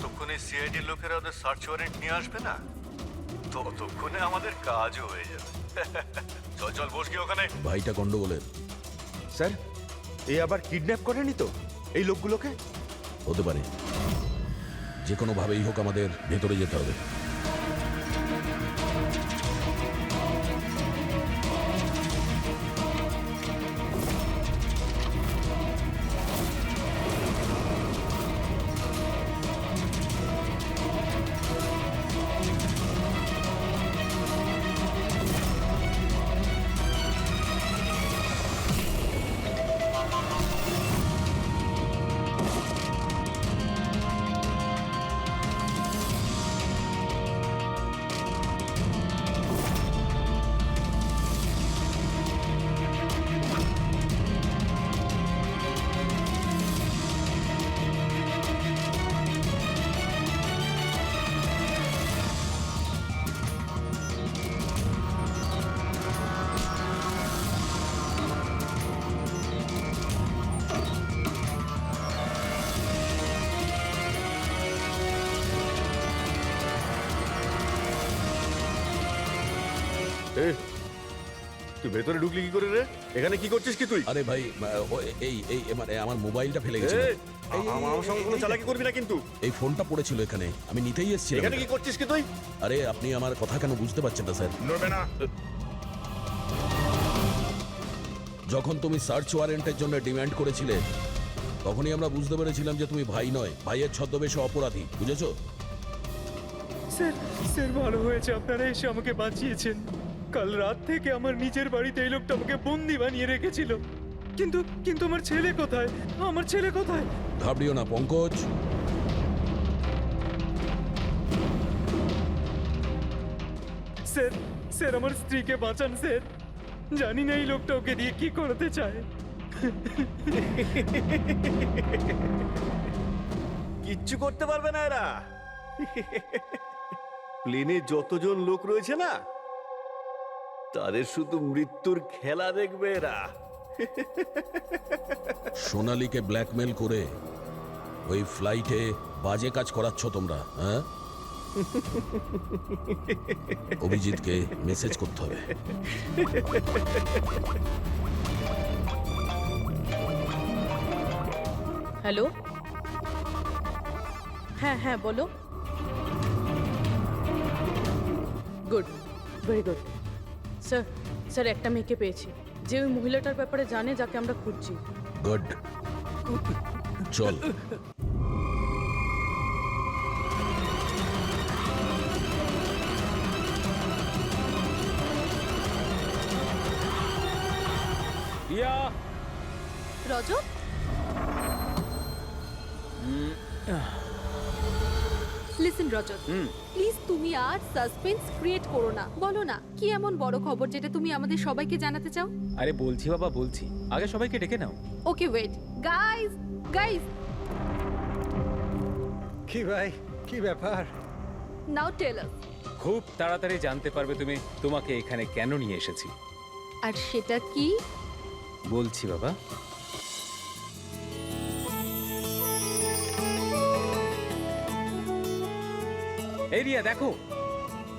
যতক্ষণে সিআইডির লোকেরা ওদের সার্চ ওয়ারেন্ট নিয়ে আসবে না, ততক্ষণে আমাদের কাজও হয়ে যাবে। চল চল বস গিয়ে ওখানে। ভাইটা গন্ডগোলের। স্যার, এ আবার কিডন্যাপ করেনি তো এই লোকগুলোকে? হতে পারে, যে কোনো ভাবেই হোক আমাদের ভেতরে যেতে হবে। এ, তুই ভেতরে ঢুকলি কি করে রে? এখানে কি করছিস কি তুই? আরে ভাই, এই মানে আমার মোবাইলটা ফেলে গেছে। এ, আমার সঙ্গে কোনো চালাকি করবি না কিন্তু। এই ফোনটা পড়েছিল এখানে, আমি নিতেই এসেছিলাম। এখানে কি করছিস কি তুই? আরে আপনি আমার কথা কেন বুঝতে পারছেন না স্যার? নড়বে না। যখন তুমি সার্চ ওয়ারেন্টের জন্য ডিমান্ড করেছিলে, তখনই আমরা বুঝতে পেরেছিলাম যে তুমি ভাই নয়, ভাইয়ের ছদ্মবেশে অপরাধী। বুঝেছো? স্যার, স্যার ভালো হয়েছে আপনারা এসে আমাকে বাঁচিয়েছেন। কাল রাত থেকে আমার নিজের বাড়িতে এই লোকটা আমাকে বন্দি বানিয়ে রেখেছিল। কিন্তু কিন্তু আমার ছেলে কোথায়? আমার ছেলে কোথায়? ঘাবড়িও না পঙ্কজ। স্যার, স্যার আমার স্ত্রীকে বাঁচান স্যার। জানি না এই লোকটা ওকে দিয়ে কি করতে চায়। কিচ্ছু করতে পারবে না এরা। প্লেনে যতজন লোক রয়েছে না, তাদের শুধু মৃত্যুর খেলা দেখবে এরা। সোনালীকে ব্ল্যাকমেল করে ওই ফ্লাইটে বাজে কাজ করাচ্ছ তোমরা, হ্যাঁ? অভিজিৎকে মেসেজ করতে হবে। হ্যালো, হ্যাঁ হ্যাঁ বলো। Good, very good. Sir, sir একটা মেয়েকে পেয়েছি, যে ওই মহিলাটার ব্যাপারে জানে, যাকে আমরা খুঁজছি। গুড, চল। রজত, লিসেন রজত, প্লিজ তুমি আর সাসপেন্স ক্রিয়েট করো না। বলো না কি এমন বড় খবর যেটা তুমি আমাদের সবাইকে জানাতে চাও? আরে বলছি বাবা, বলছি। আগে সবাইকে ডেকে নাও। ওকে ওয়েট, গাইস গাইস, কি ভাই, কি ব্যাপার? নাও টেল আস। খুব তাড়াতাড়ি জানতে পারবে তুমি তোমাকে এখানে কেন নিয়ে এসেছি। আর সেটা কি? বলছি বাবা। এই রিয়া দেখো,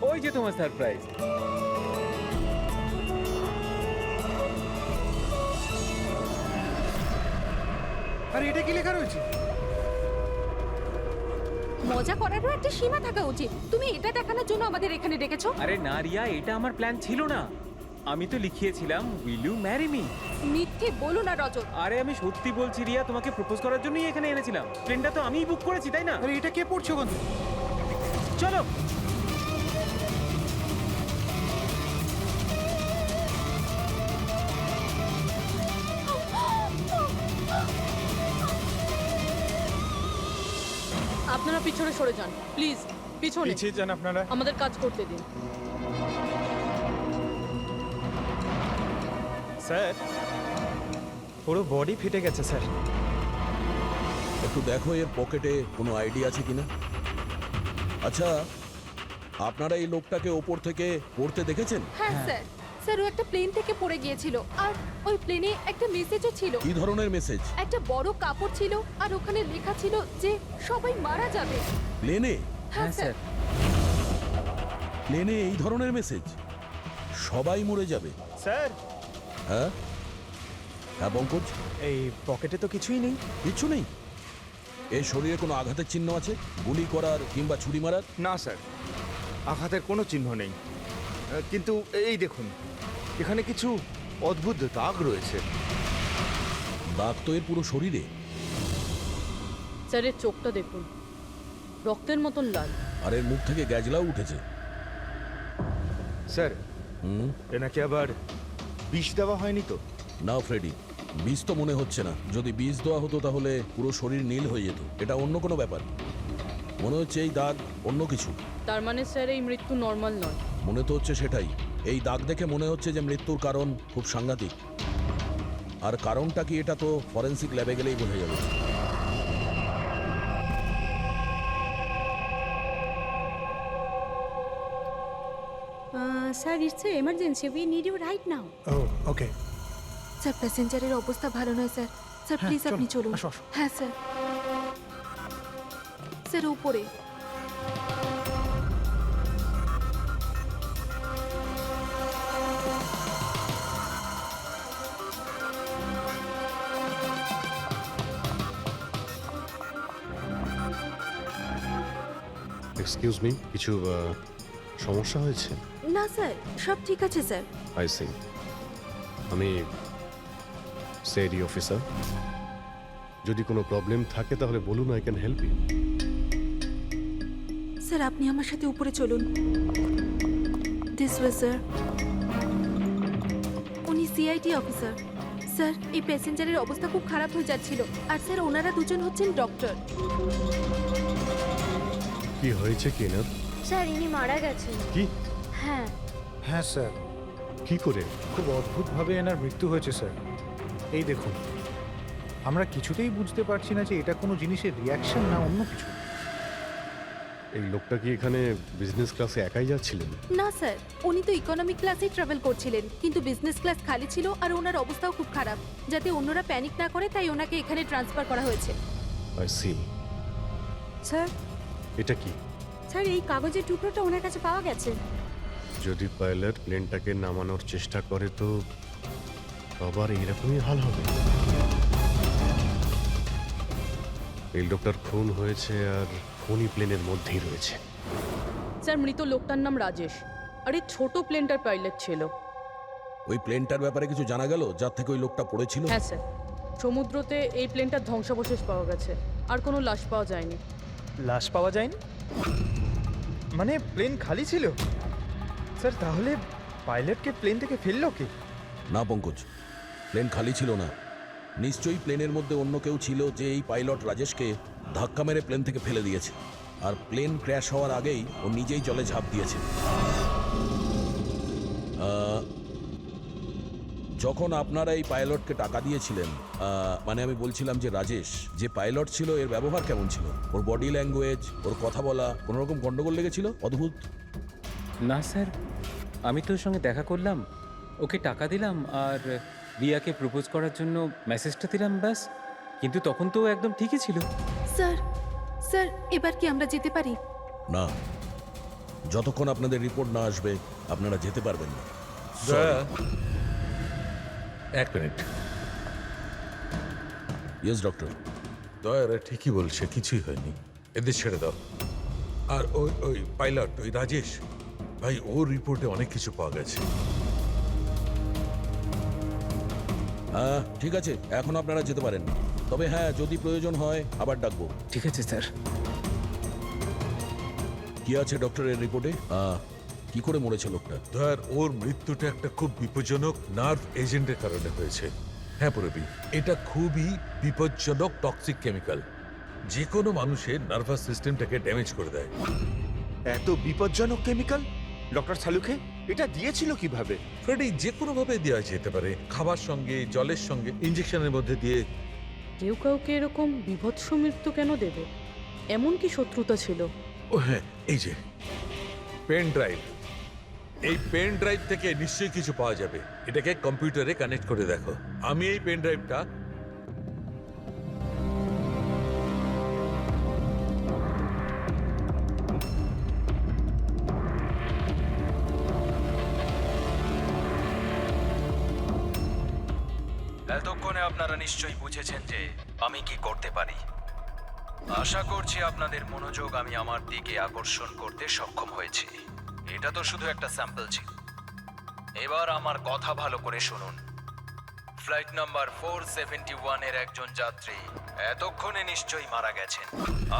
ওই যে তোমার সারপ্রাইজ। আরে এটা কি লেখা রয়েছে? মজা করারও একটা সীমা থাকা উচিত। তুমি এটা দেখানোর জন্য আমাদের এখানে ডেকেছো? আরে না রিয়া, এটা আমার প্ল্যান ছিল না। আমি তো লিখিয়েছিলাম উইল ইউ ম্যারি মি। মিথ্যে বলো না রজত। আরে আমি সত্যি বলছি রিয়া, তোমাকে প্রপোজ করার জন্যই এখানে এনেছিলাম। ট্রেনটা তো আমিই বুক করেছি, তাই না? আরে এটা কে পড়ছো বন্ধু? চলো। আপনারা পিছনে সরে যান প্লিজ, পিছনে। পিছিয়ে যান আপনারা। আমাদের কাজ করতে দিন। স্যার, পুরো বডি ফেটে গেছে স্যার। একটু দেখো এর পকেটে কোনো আইডি আছে কিনা। আচ্ছা, আপনারা এই লোকটাকে ওপর থেকে পড়তে দেখেছেন? হ্যাঁ স্যার, স্যার ও একটা প্লেন থেকে পড়ে গিয়েছিল। আর ওই প্লেনে একটা মেসেজও ছিল, কি ধরনের মেসেজ? একটা বড় কাপড় ছিল আর ওখানে লেখা ছিল যে সবাই মারা যাবে। প্লেনে? হ্যাঁ স্যার। প্লেনে এই ধরনের মেসেজ? সবাই মরে যাবে? স্যার হ্যাঁ হ্যাঁ পঙ্কজ, এই পকেটে তো কিছুই নেই। কিচ্ছু নেই? এই শরীরে কোনো আঘাতের চিহ্ন আছে, গুলি করার কিংবা ছুরি মারার? না স্যার, আঘাতের কোনো চিহ্ন নেই, কিন্তু এই দেখুন এখানে কিছু অদ্ভুত দাগ রয়েছে। দাগ তো এর পুরো শরীরে। স্যার এর চোখটা দেখুন, রক্তের মতন লাল। আর এর মুখ থেকে গ্যাজলাও উঠেছে। স্যার হুম, এনাকে আবার বিষ দেওয়া হয়নি তো? না ফ্রেডি, বিষ তো মনে হচ্ছে না। যদি বিষ দেওয়া হতো তাহলে পুরো শরীর নীল হয়ে যেত। এটা অন্য কোনো ব্যাপার। মনে হচ্ছে এই দাগ অন্য কিছু। তার মানে স্যার এই মৃত্যু নর্মাল নয়। মনে তো হচ্ছে সেটাই। এই দাগ দেখে মনে হচ্ছে যে মৃত্যুর কারণ খুব সাংঘাতিক। আর কারণটা কি এটা তো ফরেন্সিক ল্যাবে গেলেই বোঝা যাবে। Sir, it's an emergency. We need you right now. Oh okay, sir প্যাসেঞ্জারের অবস্থা ভালো নয় স্যার। স্যার হ্যাঁ, প্লিজ আপনি চলুন, চলুন। আসো, আসো। হ্যাঁ স্যার। স্যার উপরে। এক্সকিউজ মি, কিছু সমস্যা হয়েছে? না স্যার, সব ঠিক আছে স্যার। I see. আমি সিআইডি অফিসার। যদি কোনো প্রবলেম থাকে তাহলে বলুন, I can help you. Sir আপনি আমার সাথে উপরে চলুন। This way sir. উনি সিআইটি অফিসার। স্যার এই প্যাসেঞ্জারের অবস্থা খুব খারাপ হয়ে যাচ্ছিল। আর স্যার ওনারা দুজন হচ্ছেন ডক্টর। কি হয়েছে কি না? স্যার ইনি মারা গেছেন। কি? হ্যাঁ হ্যাঁ স্যার, কি করে? খুব অদ্ভুতভাবে এনার মৃত্যু হয়েছে স্যার। এই দেখুন, আমরা কিছুতেই বুঝতে পারছি না যে এটা কোনো জিনিসের রিয়াকশন না অন্য কিছু। এই লোকটা কি এখানে বিজনেস ক্লাসে একাই যাচ্ছিলেন? না স্যার, উনি তো ইকোনমিক ক্লাসেই ট্রাভেল করছিলেন, কিন্তু বিজনেস ক্লাস খালি ছিল আর ওনার অবস্থাও খুব খারাপ। যাতে অন্যরা প্যানিক না করে তাই ওনাকে এখানে ট্রান্সফার করা হয়েছে। I C. স্যার, এটা কি? স্যার এই কাগজের টুকরোটা ওনার কাছে পাওয়া গেছে। যদি পাইলট প্লেনটাকে নামানোর চেষ্টা করে তো আবার এরকমই হাল হবে। এই লোকটার খুন হয়েছে আর খুনি প্লেনের মধ্যেই রয়েছে। স্যার মৃত লোকটার নাম রাজেশ, আর এই ছোট প্লেনটার পাইলট ছিল। ওই প্লেনটার ব্যাপারে কিছু জানা গেল যার থেকে ওই লোকটা পড়েছিল? হ্যাঁ স্যার, সমুদ্রতে এই প্লেনটার ধ্বংসাবশেষ পাওয়া গেছে, আর কোনো লাশ পাওয়া যায়নি। লাশ পাওয়া যায়নি মানে প্লেন খালি ছিল? স্যার তাহলে পাইলটকে প্লেন থেকে ফেললো কে? না পঙ্কজ, প্লেন খালি ছিল না। নিশ্চয়ই প্লেনের মধ্যে অন্য কেউ ছিল যে এই পাইলট রাজেশকে ধাক্কা মেরে প্লেন থেকে ফেলে দিয়েছে। আর প্লেন ক্র্যাশ হওয়ার আগেই ও নিজেই জলে ঝাঁপ দিয়েছে। যখন আপনারা এই পাইলটকে টাকা দিয়েছিলেন, মানে আমি বলছিলাম যে রাজেশ যে পাইলট ছিল এর ব্যবহার কেমন ছিল? ওর বডি ল্যাঙ্গুয়েজ, ওর কথা বলা, কোনো রকম গন্ডগোল লেগেছিল? অদ্ভুত। না স্যার, আমি তো ওর সঙ্গে দেখা করলাম, ওকে টাকা দিলাম আর রিয়াকে প্রপোজ করার জন্য মেসেজটা দিলাম, ব্যাস। কিন্তু তখন তো ও একদম ঠিকই ছিল। স্যার, স্যার এবার কি আমরা যেতে পারি? না, যতক্ষণ আপনাদের রিপোর্ট না আসবে আপনারা যেতে পারবেন না। এক মিনিট। Yes doctor. দয়ারা ঠিকই বলছে, কিছুই হয়নি, এদের ছেড়ে দাও। আর ওই ওই পাইলট, ওই রাজেশ ভাই, ওর রিপোর্টে অনেক কিছু পাওয়া গেছে। হ্যাঁ ঠিক আছে, এখন আপনারা যেতে পারেন। তবে হ্যাঁ, যদি প্রয়োজন হয় আবার ডাকবো। ঠিক আছে স্যার। কি আছে ডক্টরের রিপোর্টে? কি করে মরেছে লোকটা? দয়ার, ওর মৃত্যুটা একটা খুব বিপজ্জনক নার্ভ এজেন্টের কারণে হয়েছে। হ্যাঁ পুরবি, এটা খুবই বিপজ্জনক টক্সিক কেমিক্যাল, যে কোনো মানুষের নার্ভাস সিস্টেমটাকে ড্যামেজ করে দেয়। এত বিপজ্জনক কেমিক্যাল ডক্টর সালুকে এটা দিয়েছিল কিভাবে? ফ্রেডি, যে কোনো ভাবে দেওয়া যেতে পারে, খাবার সঙ্গে, জলের সঙ্গে, ইঞ্জেকশনের মধ্যে দিয়ে। কেউ কাউকে এরকম বিভৎস মৃত্যু কেন দেবে? এমন কি শত্রুতা ছিল? ও হ্যাঁ, এই যে পেন ড্রাইভ, এই পেন ড্রাইভ থেকে নিশ্চয়ই কিছু পাওয়া যাবে। এটাকে কম্পিউটারে কানেক্ট করে দেখো। আমি এই পেন ড্রাইভটা এতক্ষণে আপনারা নিশ্চয়ই বুঝেছেন যে আমি কি করতে পারি। আশা করছি আপনাদের মনোযোগ আমি আমার দিকে আকর্ষণ করতে সক্ষম হয়েছি। এটা তো শুধু একটা স্যাম্পল ছিল। এবার আমার কথা ভালো করে শুনুন। ফ্লাইট নাম্বার 471 এর একজন যাত্রী এতক্ষণে নিশ্চয়ই মারা গেছেন,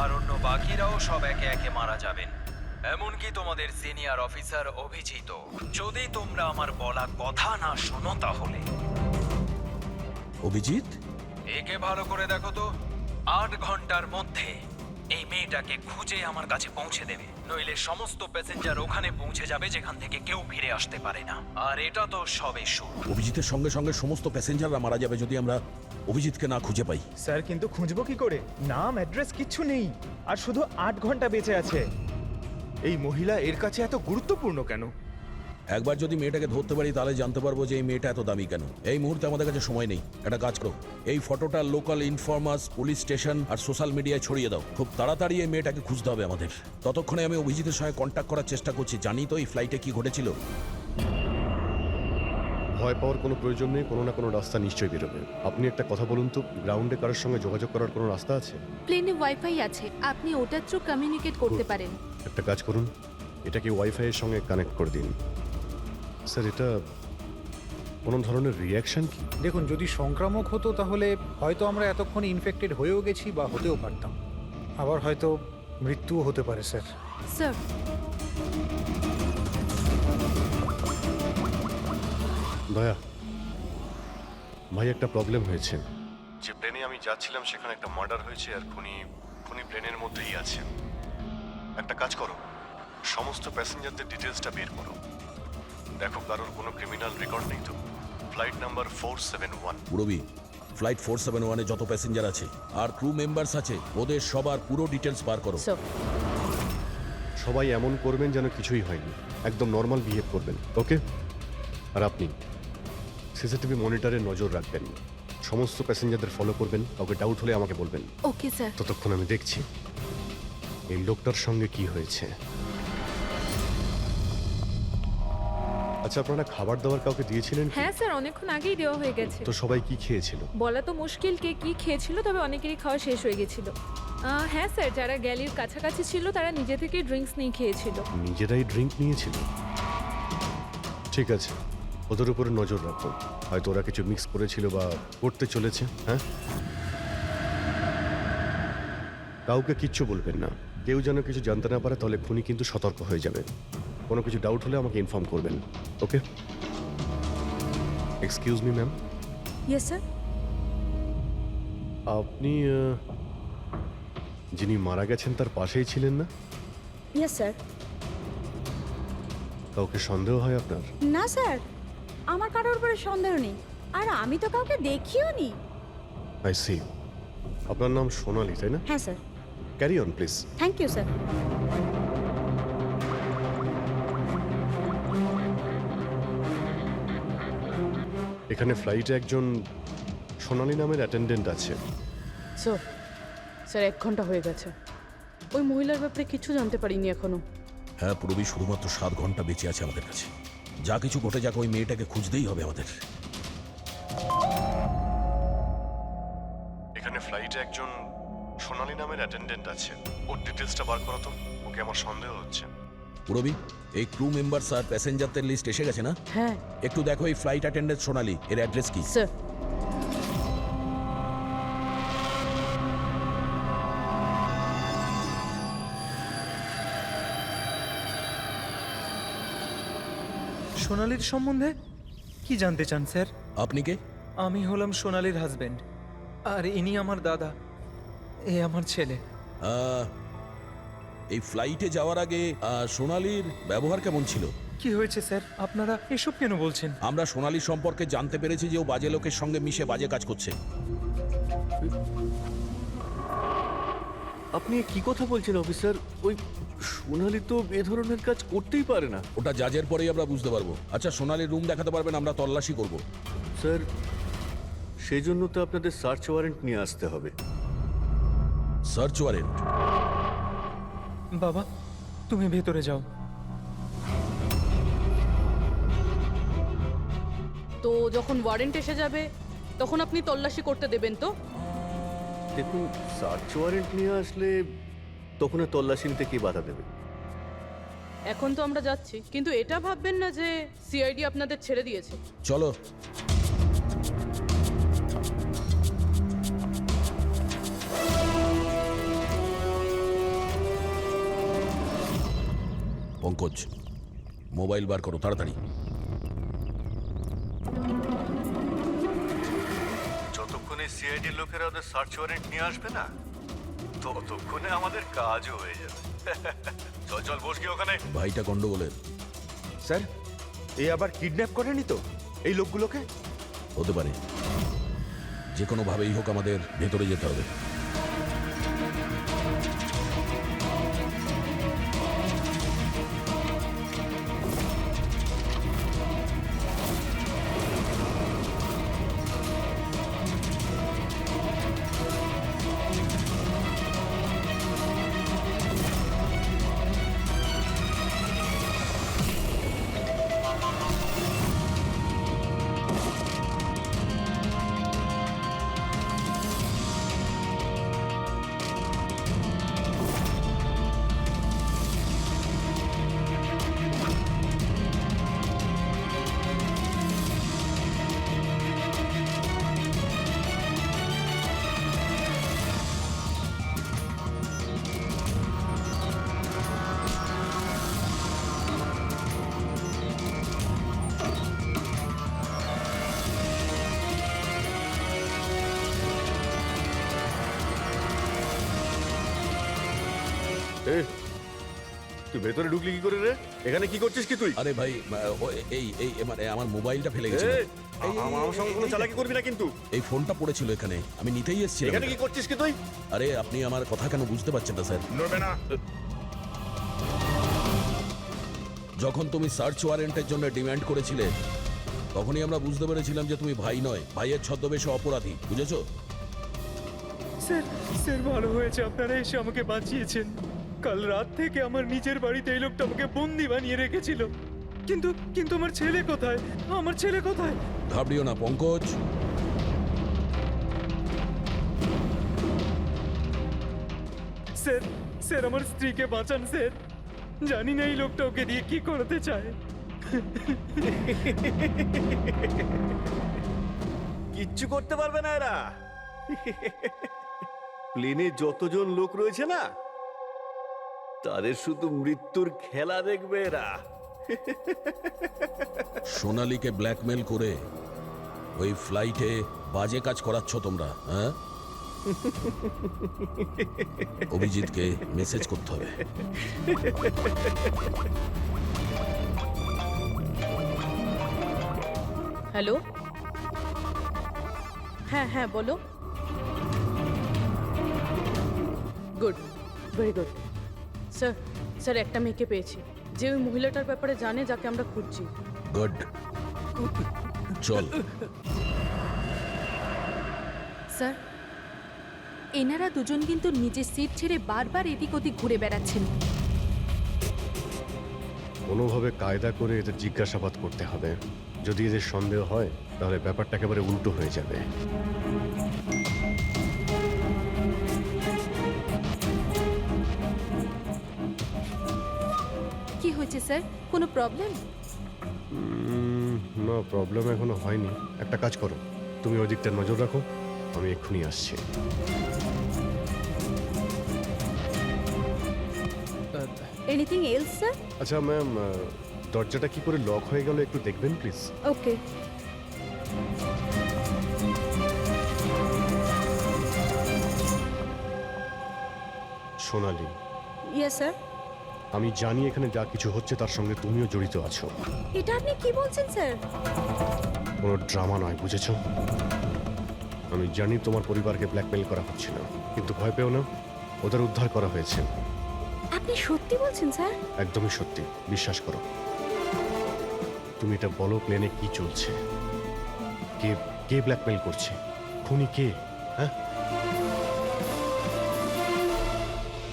আর অন্য বাকিরাও সব একে একে মারা যাবেন, এমনকি তোমাদের সিনিয়র অফিসার অভিজিৎ। যদি তোমরা আমার বলা কথা না শোনো তাহলে অভিজিৎ, একে ভালো করে দেখো তো। 8 ঘন্টার মধ্যে এই মেয়েটাকে খুঁজে আমার কাছে পৌঁছে দেবে, নইলে সমস্ত প্যাসেঞ্জার ওখানে পৌঁছে যাবে যেখান থেকে কেউ ফিরে আসতে পারে না। আর এটা তো সবে শুরু। অভিজিতের সঙ্গে সঙ্গে সমস্ত প্যাসেঞ্জাররা মারা যাবে যদি আমরা অভিজিৎকে না খুঁজে পাই। স্যার কিন্তু খুঁজবো কি করে? নাম অ্যাড্রেস কিচ্ছু নেই, আর শুধু 8 ঘন্টা বেঁচে আছে। এই মহিলা এর কাছে এত গুরুত্বপূর্ণ কেন? একবার যদি মেয়েটাকে ধরতে পারি তাহলে জানতে পারবো যে এই মেয়েটা এত দামি কেন। এই মুহূর্তে আমাদের কাছে সময় নেই। একটা কাজ করো, এই ফটোটা লোকাল ইনফরমার্স, পুলিশ স্টেশন আর সোশ্যাল মিডিয়ায় ছড়িয়ে দাও। খুব তাড়াতাড়ি এই মেয়েটাকে খুঁজতে হবে আমাদের। ততক্ষণে আমি অভিজিতের সঙ্গে কন্ট্যাক্ট করার চেষ্টা করছি। জানি তো এই ফ্লাইটে কি ঘটেছিল। ভয় পাওয়ার কোনো প্রয়োজন নেই, কোনো না কোনো রাস্তা নিশ্চয়ই বেরোবে। আপনি একটা কথা বলুন তো, গ্রাউন্ডে কারোর সঙ্গে যোগাযোগ করার কোনো রাস্তা আছে? প্লেনে ওয়াইফাই আছে, আপনি ওটার থ্রু কমিউনিকেট করতে পারেন। একটা কাজ করুন, এটাকে ওয়াইফাই এর সঙ্গে কানেক্ট করে দিন। স্যার, এটা কোনো ধরনের রিয়াকশন কি? দেখুন, যদি সংক্রামক হতো তাহলে হয়তো আমরা এতক্ষণে ইনফেক্টেড হয়েও গেছি বা হতেও পারতাম। আবার হয়তো মৃত্যুও হতে পারে স্যার। স্যার, দয়া ভাই, একটা প্রবলেম হয়েছে। যে প্লেনে আমি যাচ্ছিলাম সেখানে একটা মার্ডার হয়েছে, আর খুনি প্লেনের মধ্যেই আছে। একটা কাজ করো, সমস্ত প্যাসেঞ্জারদের ডিটেলসটা বের করো। দেখো কারোর কোনো ক্রিমিনাল রেকর্ড নেই তো। Flight number 471। পুরবি, ফ্লাইট 471 এ যত প্যাসেঞ্জার আছে আর ক্রু মেম্বার্স আছে, ওদের সবার পুরো ডিটেলস বার করো। স্যার, সবাই এমন করবেন যেন কিছুই হয়নি, একদম নর্মাল বিহেভ করবেন, ওকে? আর আপনি সিসিটিভি মনিটরে নজর রাখবেন, সমস্ত প্যাসেঞ্জারদের ফলো করবেন, কাউকে ডাউট হলে আমাকে বলবেন। Okay sir. ততক্ষণ আমি দেখছি এই লোকটার সঙ্গে কি হয়েছে। আচ্ছা, আপনারা খাবার দাবার কাউকে দিয়েছিলেন কি? হ্যাঁ স্যার, অনেকক্ষণ আগেই দেওয়া হয়ে গেছে। তো সবাই কি খেয়েছিল? বলা তো মুশকিল কে কি খেয়েছিল, তবে অনেকেরই খাওয়া শেষ হয়ে গেছিল। হ্যাঁ স্যার, যারা গ্যালির কাছাকাছি ছিল তারা নিজে থেকে ড্রিঙ্কস নিয়ে খেয়েছিল। নিজেরাই ড্রিঙ্ক নিয়েছিল? ঠিক আছে, ওদের উপরে নজর রাখো। হয়তো ওরা কিছু মিক্স করেছিল বা করতে চলেছে। হ্যাঁ, কাউকে কিচ্ছু বলবেন না। কেউ যেন কিছু জানতে না পারে, তাহলে খুনি কিন্তু সতর্ক হয়ে যাবে। কোনো কিছু ডাউট হলে আমাকে ইনফর্ম করবেন, okay? Excuse me ma'am. Yes sir. আপনি যিনি মারা গেছেন তার পাশেই ছিলেন না? Yes sir. কাউকে সন্দেহ হয় আপনার? না স্যার, আমার কারোর উপরে সন্দেহ নেই, আর আমি তো কাউকে দেখিও নি। I see. আপনার নাম সোনালি, তাই না? হ্যাঁ sir. Carry on please. Thank you sir. এখানে ফ্লাইটে একজন সোনালি নামের অ্যাটেন্ডেন্ট আছে। স্যার, স্যার 1 ঘন্টা হয়ে গেছে। ওই মহিলার ব্যাপারে কিছু জানতে পারিনি এখনো। হ্যাঁ পুরবি, শুধুমাত্র 7 ঘন্টা বেঁচে আছে আমাদের কাছে। যা কিছু ঘটে যাক, ওই মেয়েটাকে খুঁজতেই হবে আমাদের। এখানে ফ্লাইটে একজন সোনালি নামের অ্যাটেন্ডেন্ট আছে। ওর ডিটেলসটা বার করো তো, ওকে আমার সন্দেহ হচ্ছে। পুরবি, এই ক্রু মেম্বার্স আর প্যাসেঞ্জারদের লিস্ট এসে গেছে না? হ্যাঁ। একটু দেখো এই ফ্লাইট অ্যাটেন্ডেন্ট সোনালি, এর অ্যাড্রেস কি? স্যার, সোনালির সম্বন্ধে কি জানতে চান স্যার? আপনি কে? আমি হলাম সোনালির হাজবেন্ড, আর ইনি আমার দাদা, এ আমার ছেলে। এই ফ্লাইটে যাওয়ার আগে সোনালির ব্যবহার কেমন ছিল? কি হয়েছে স্যার, আপনারা এসব কেন বলছেন? আমরা সোনালির সম্পর্কে জানতে পেরেছি যে ও বাজে লোকের সঙ্গে মিশে বাজে কাজ করছে। আপনি কি কথা বলছেন অফিসার? ওই সোনালি তো এ ধরনের কাজ করতেই পারে না। ওটা জাজের পরেই আমরা বুঝতে পারবো। আচ্ছা, সোনালির রুম দেখাতে পারবেন? আমরা তল্লাশি করব। স্যার, সেই জন্য তো আপনাদের সার্চ ওয়ারেন্ট নিয়ে আসতে হবে। Search warrant? বাবা, তুমি ভেতরে যাও। তো যখন ওয়ারেন্ট এসে যাবে তখন আপনি তল্লাশি করতে দেবেন তো? দেখুন, সার্চ ওয়ারেন্ট নিয়ে আসলে তখন আর তল্লাশি নিতে কে বাধা দেবে? এখন তো আমরা যাচ্ছি, কিন্তু এটা ভাববেন না যে সিআইডি আপনাদের ছেড়ে দিয়েছে। চলো। পঙ্কজ, মোবাইল বার করো তাড়াতাড়ি। যতক্ষণে সিআইডির লোকেরা ওদের সার্চ ওয়ারেন্ট নিয়ে আসবে না, ততক্ষণে আমাদের কাজও হয়ে যাবে। চল চল, বস গিয়ে ওখানে। ভাইটা গন্ডগোলের। স্যার, এই আবার কিডন্যাপ করেনি তো এই লোকগুলোকে? হতে পারে। যে কোনো ভাবেই হোক আমাদের ভেতরে যেতে হবে। এ, তুই ভেতরে ঢুকলি কি করে রে? এখানে কি করছিস কি তুই? আরে ভাই, এই এই মানে আমার মোবাইলটা ফেলে গেছে। আমার সঙ্গে কোনো চালাকি করবি না কিন্তু। এই ফোনটা পড়েছিল এখানে, আমি নিতেই এসেছিলাম। এখানে কি করছিস কি তুই? আরে আপনি আমার কথা কেন বুঝতে পারছেন না স্যার? নড়বে না। যখন তুমি সার্চ ওয়ারেন্টের জন্য ডিমান্ড করেছিলে তখনই আমরা বুঝতে পেরেছিলাম যে তুমি ভাই নয়, ভাইয়ের ছদ্মবেশে অপরাধী। বুঝেছো? স্যার, স্যার ভালো হয়েছে আপনারা এসে আমাকে বাঁচিয়েছেন। কাল রাত থেকে আমার নিজের বাড়িতে এই লোকটা আমাকে বন্দি বানিয়ে রেখেছিল। কিন্তু কিন্তু আমার ছেলে কোথায়? আমার ছেলে কোথায়? ঘাবড়িও না পঙ্কজ। স্যার, স্যার আমার স্ত্রীকে বাঁচান স্যার। জানি না এই লোকটা ওকে দিয়ে কি করতে চায়। কিচ্ছু করতে পারবে না এরা। প্লেনে যতজন লোক রয়েছে না, তাদের শুধু মৃত্যুর খেলা দেখবে এরা। সোনালীকে ব্ল্যাকমেল করে ওই ফ্লাইটে বাজে কাজ করাচ্ছ তোমরা, হ্যাঁ? অভিজিৎকে মেসেজ করতে হবে। হ্যালো, হ্যাঁ হ্যাঁ বলো। Good, very good. Sir, sir একটা মেয়েকে পেয়েছি যে ওই মহিলাটার ব্যাপারে জানে যাকে আমরা খুঁজছি। গুড, চল। স্যার, এনারা দুজন কিন্তু নিজের সিট ছেড়ে বারবার এদিক ওদিক ঘুরে বেড়াচ্ছেন। কোনোভাবে কায়দা করে এদের জিজ্ঞাসাবাদ করতে হবে। যদি এদের সন্দেহ হয় তাহলে ব্যাপারটা একেবারে উল্টো হয়ে যাবে। কি হয়েছে স্যার? কোনো প্রবলেম? না, প্রবলেম এখনো হয়নি। একটা কাজ করো, তুমি ওই দিকটা নজর রাখো, আমি এক্ষুনি আসছি। Anything else sir? আচ্ছা ম্যাম, দরজাটা কি করে লক হয়ে গেল একটু দেখবেন please. Okay. Sonali, yes sir. আমি জানি এখানে যা কিছু হচ্ছে তার সঙ্গে তুমিও জড়িত আছো। এটা আপনি কি বলছেন স্যার? কোনো ড্রামা নয়, বুঝেছো? আমি জানি তোমার পরিবারকে ব্ল্যাকমেল করা হচ্ছে না, কিন্তু ভয় পেও না, ওদের উদ্ধার করা হয়েছে। আপনি সত্যি বলছেন স্যার? একদমই সত্যি, বিশ্বাস করো। তুমি এটা বলো, প্লেনে কি চলছে? কে কে ব্ল্যাকমেল করছে? খুনি কে? হ্যাঁ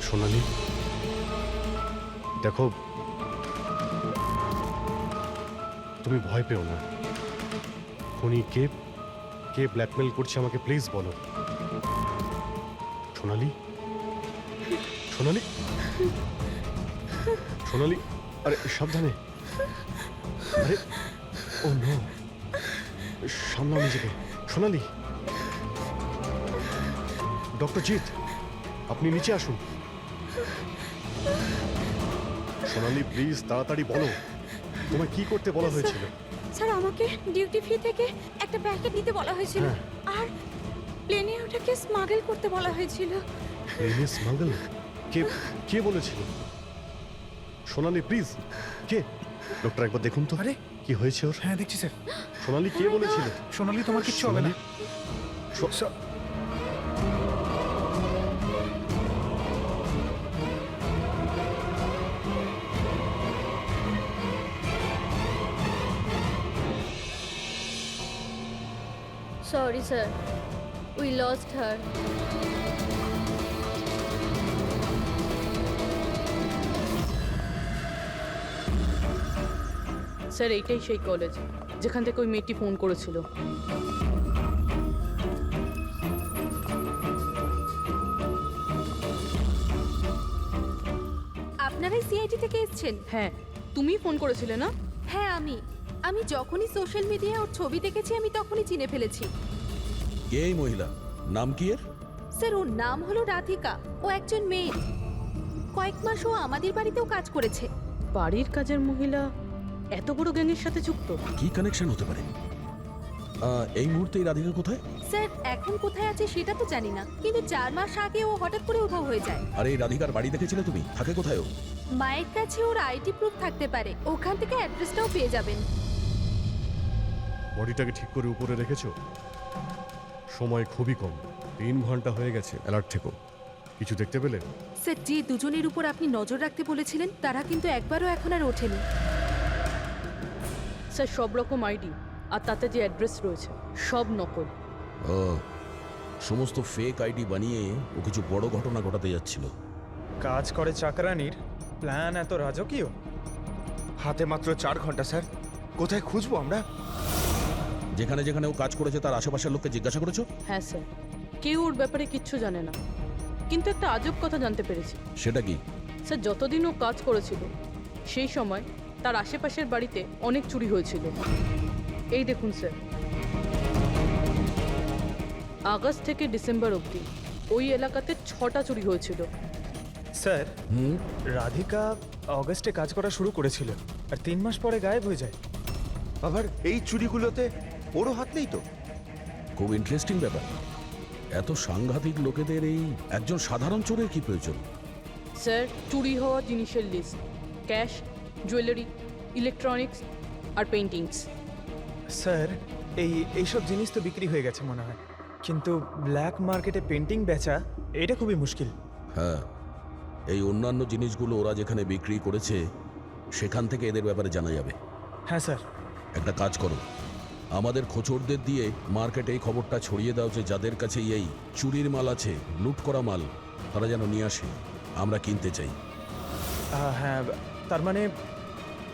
সোনালি, দেখো তুমি ভয় পেও না। খুনি কে, কে ব্ল্যাকমেল করছে আমাকে প্লিজ বলো। সোনালি, সোনালি, সোনালি, আরে সাবধানে। আরে ও নো, সামলাও নিজেকে। সোনালি, ডক্টর জিৎ, আপনি নিচে আসুন। সোনালি প্লিজ তাড়াতাড়ি বলো, তোমায় কি করতে বলা হয়েছিল? স্যার আমাকে ডিউটি ফ্রি থেকে একটা প্যাকেট নিতে বলা হয়েছিল, আর প্লেনে ওটাকে স্মাগল করতে বলা হয়েছিল। প্লেনে স্মাগল? কে কে বলেছিল? সোনালি প্লিজ, কে? ডক্টর একবার দেখুন তো। আরে কি হয়েছে ওর? হ্যাঁ দেখছি স্যার। সোনালি কে বলেছিল? সোনালি, তোমার কিচ্ছু হবে না। Sorry, sir. We lost her. Sir এইটাই সেই কলেজ যেখান থেকে ওই মেয়েটি ফোন করেছিল। আপনারাই সিআইটি থেকে এসেছেন? হ্যাঁ, তুমি ফোন করেছিলে না? হ্যাঁ আমি যখনই সোশ্যাল মিডিয়ায় ওর ছবি দেখেছি আমি তখনই চিনে ফেলেছি। কে এই মহিলা? নাম কি এর? স্যার ওর নাম হলো রাধিকা। ও একজন মেয়ে। কয়েক মাস ও আমাদের বাড়িতেও কাজ করেছে। বাড়ির কাজের মহিলা এত বড় গ্যাংয়ের সাথে যুক্ত? কি কানেকশন হতে পারে? এই মুহূর্তে এই রাধিকা কোথায়? স্যার এখন কোথায় আছে সেটা তো জানি না, কিন্তু 4 মাস আগে ও হঠাৎ করে উধাও হয়ে যায়। আরে এই রাধিকার বাড়ি দেখেছিলে তুমি? থাকে কোথায় ও? মায়ের কাছে ওর আইডি প্রুফ থাকতে পারে, ওখান থেকে অ্যাড্রেসটাও পেয়ে যাবেন। বডিটাকে ঠিক করে উপরে রেখেছো? সময় খুবই কম, 3 ঘন্টা হয়ে গেছে। অ্যালার্ট থেকো। কিছু দেখতে পেলে? স্যার যে দুজনের উপর আপনি নজর রাখতে বলেছিলেন তারা কিন্তু একবারও এখন আর ওঠেনি। স্যার সব রকম আইডি আর তাতে যে অ্যাড্রেস রয়েছে সব নকল। ও, সমস্ত ফেক আইডি বানিয়ে ও কিছু বড় ঘটনা ঘটাতে যাচ্ছিল। কাজ করে চাকরানির প্ল্যান এত রাজকীয়? হাতে মাত্র 4 ঘন্টা স্যার, কোথায় খুঁজবো আমরা? যেখানে যেখানে ও কাজ করেছে তার আশেপাশের লোককে জিজ্ঞাসা করেছো? হ্যাঁ স্যার, কেউ ওর ব্যাপারে কিচ্ছু জানে না, কিন্তু একটা আজব কথা জানতে পেরেছি। সেটা কি? স্যার যতদিন ও কাজ করেছিল সেই সময় তার আশেপাশের বাড়িতে অনেক চুরি হয়েছিল। এই দেখুন স্যার, আগস্ট থেকে ডিসেম্বর অবধি ওই এলাকাতে 6টা চুরি হয়েছিল। স্যার রাধিকা অগস্টে কাজ করা শুরু করেছিল আর 3 মাস পরে গায়েব হয়ে যায়। আবার এই চুরিগুলোতে ওরও হাত নেই তো? খুব ইন্টারেস্টিং ব্যাপার। এত সাংঘাতিক লোকেদের এই একজন সাধারণ চোরের কি প্রয়োজন? স্যার চুরি হওয়া জিনিসের লিস্ট: ক্যাশ, জুয়েলারি, ইলেকট্রনিক্স আর পেইন্টিংস। স্যার এইসব জিনিস তো বিক্রি হয়ে গেছে মনে হয়, কিন্তু ব্ল্যাক মার্কেটে পেন্টিং বেচা এটা খুবই মুশকিল। হ্যাঁ, এই অন্যান্য জিনিসগুলো ওরা যেখানে বিক্রি করেছে সেখান থেকে এদের ব্যাপারে জানা যাবে। হ্যাঁ স্যার। একটা কাজ করো, আমাদের খোঁচরদের দিয়ে মার্কেটে এই খবরটা ছড়িয়ে দাও যে যাদের কাছে এই চুরির মাল আছে, লুট করা মাল, তারা যেন নিয়ে আসে, আমরা কিনতে চাই। হ্যাঁ, তার মানে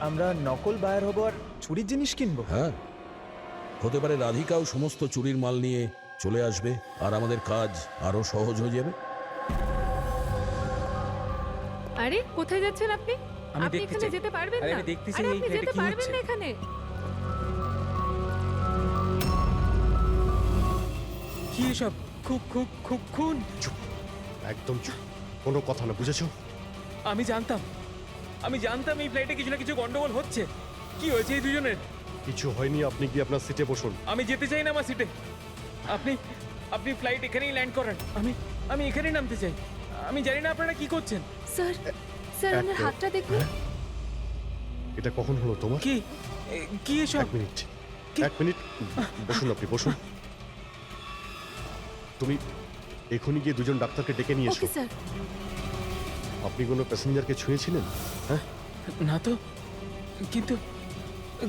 আমরা নকল বায়ার হব আর চুরির জিনিস কিনবো? হ্যাঁ, হতে পারে রাধিকাও সমস্ত চুরির মাল নিয়ে চলে আসবে আর আমাদের কাজ আরো সহজ হয়ে যাবে। আরে কোথায় যাচ্ছেন আপনি? আমি আপনি দেখতে এখানে চাই। যেতে পারবেন আরে না? আমি দেখতেছি আরে এই আপনি ফ্ল্যাটে যেতে কি পারবেন হচ্ছে। না এখানে। কি এসব? খুন? চুপ, একদম চুপ, কোনো কথা না, বুঝেছো? আমি জানতাম এই ফ্লাইটে কিছু না কিছু গন্ডগোল হচ্ছে। কি হয়েছে এই দুজনের? কিছু হয়নি, আপনি গিয়ে আপনার সিটে বসুন। আমি যেতে চাই না আমার সিটে। আপনি ফ্লাইট এখানেই ল্যান্ড করান। আমি এখানেই নামতে চাই। আমি জানি না আপনারা কি করছেন। স্যার ওনার হাতটা দেখুন। এটা কখন হলো তোমার? কি এসব? 1 মিনিট বসুন, আপনি বসুন। এখনই গিয়ে দুজন ডাক্তারকে ডেকে নিয়ে এসো। Okay sir. আপনি কোনো প্যাসেঞ্জারকে ছুঁয়েছিলেন? হ্যাঁ, না তো, কিন্তু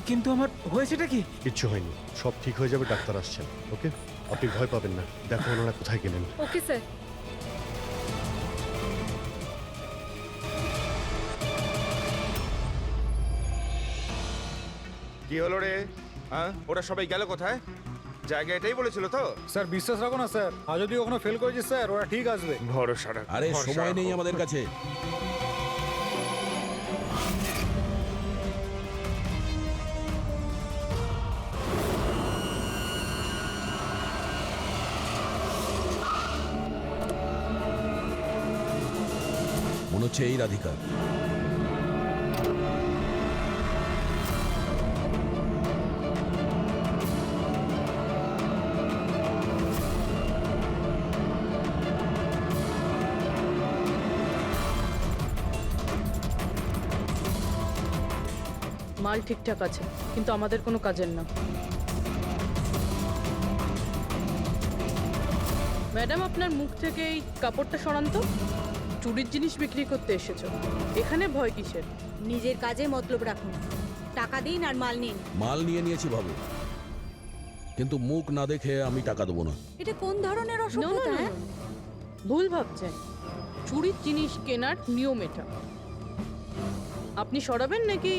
কিন্তু আমার হয়েছেটা কি? কিচ্ছু হয়নি, সব ঠিক হয়ে যাবে, ডাক্তার আসছেন। ওকে, আপনি ভয় পাবেন না। দেখো ওনারা কোথায় গেলেন। Okay sir. কি হলো রে? হ্যাঁ, ওরা সবাই গেল কোথায়? জায়গা এটাই বলেছিল তো? স্যার বিশ্বাস রাখো না স্যার, আর যদি ওখানে ফেল করেছি স্যার ওরা ঠিক আসবে। ভরসা রাখো, আরে ভরসা সময় নেই রাখো। আমাদের কাছে। মনে হচ্ছে এই রাধিকা। মাল ঠিকঠাক আছে, কিন্তু আমাদের কোনো কাজের না। ম্যাডাম, আপনার মুখ থেকে এই কাপড়টা সরান তো। চুরির জিনিস বিক্রি করতে এসেছো, এখানে ভয় কিসের? নিজের কাজে মতলব রাখুন, টাকা দিন আর মাল নিন। মাল নিয়ে নিয়েছি ভাবো, কিন্তু মুখ না দেখে আমি টাকা দেবো না। এটা কোন ধরনের No, no, অসভ্যতা? no, হ্যাঁ? no. ভুল ভাবছেন। চুরির জিনিস কেনার নিয়ম এটা। আপনি সরাবেন নাকি?